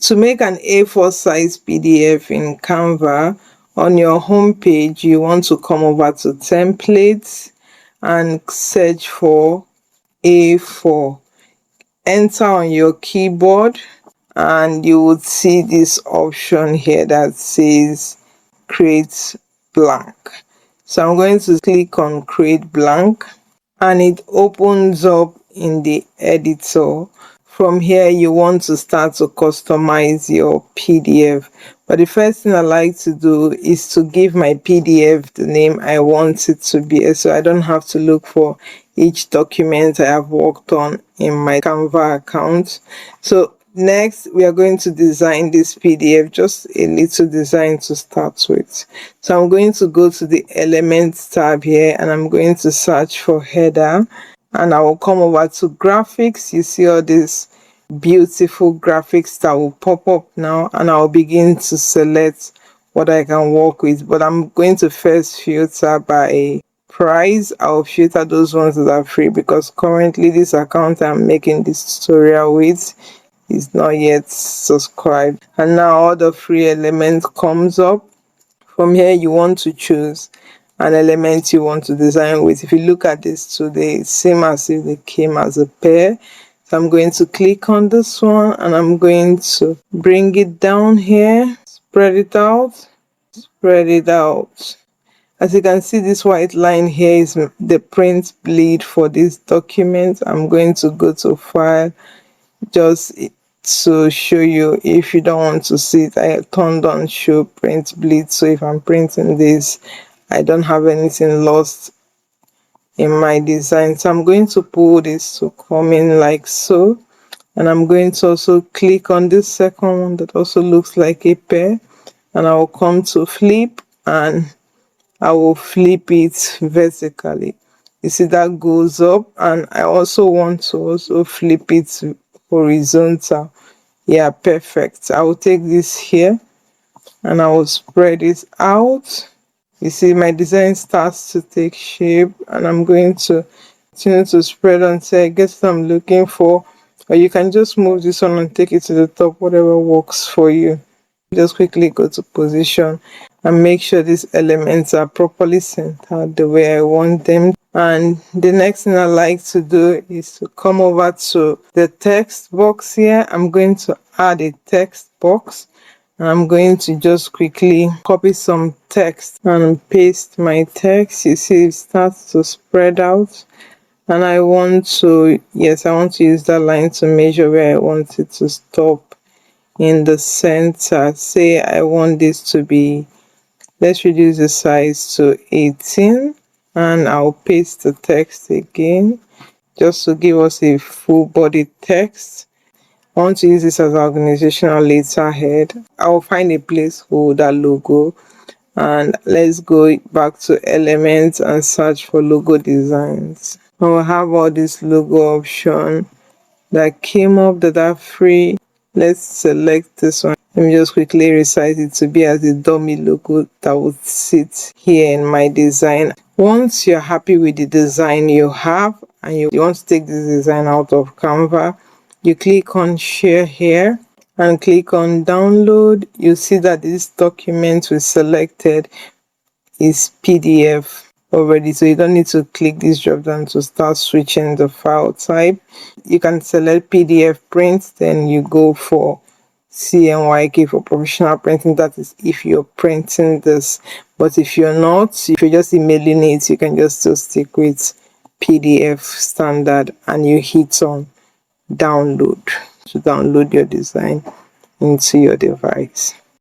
To make an A4 size PDF in Canva, on your home page, you want to come over to templates and search for A4. Enter on your keyboard and you would see this option here that says create blank. So I'm going to click on create blank and it opens up in the editor. From here you want to start to customize your PDF, but the first thing I like to do is to give my PDF the name I want it to be, so I don't have to look for each document I have worked on in my Canva account. So next we are going to design this PDF, just a little design to start with. So I'm going to go to the Elements tab here and I'm going to search for header, and I will come over to graphics. You see all these beautiful graphics that will pop up now, and I'll begin to select what I can work with, but I'm going to first filter by price. I'll filter those ones that are free because currently this account I'm making this tutorial with is not yet subscribed. And now all the free elements comes up. From here you want to choose an element you want to design with. If you look at this today, it seems as if they came as a pair. So I'm going to click on this one and I'm going to bring it down here, spread it out. As you can see, this white line here is the print bleed for this document. I'm going to go to file just to show you. If you don't want to see it, I turned on show print bleed, so if I'm printing this I don't have anything lost in my design. So I'm going to pull this to come in like so, and I'm going to also click on this second one that also looks like a pair, and I will come to flip and I will flip it vertically. You see that goes up, and I also want to also flip it horizontal. Yeah, perfect. I will take this here and I will spread it out. You see my design starts to take shape, and I'm going to continue to spread until I get what I'm looking for, or you can just move this one and take it to the top, whatever works for you. Just quickly go to position and make sure these elements are properly centered the way I want them. And the next thing I like to do is to come over to the text box here. I'm going to add a text box, and I'm going to just quickly copy some text and paste my text. You see it starts to spread out, and I want to use that line to measure where I want it to stop in the center. Say I want this to be, let's reduce the size to 18, and I'll paste the text again just to give us a full body text. I want to use this as an organizational letterhead. I'll find a placeholder logo, and let's go back to elements and search for logo designs. I will have all this logo option that came up that are free. Let's select this one. Let me just quickly resize it to be as a dummy logo that would sit here in my design. Once you're happy with the design you have and you want to take this design out of Canva, you click on share here and click on download. You see that this document we selected is PDF already, so you don't need to click this drop down to start switching the file type. You can select PDF print, then you go for CMYK for professional printing. That is if you're printing this, but if you're not, if you're just emailing it, you can just still stick with PDF standard, and you hit on download to download your design into your device.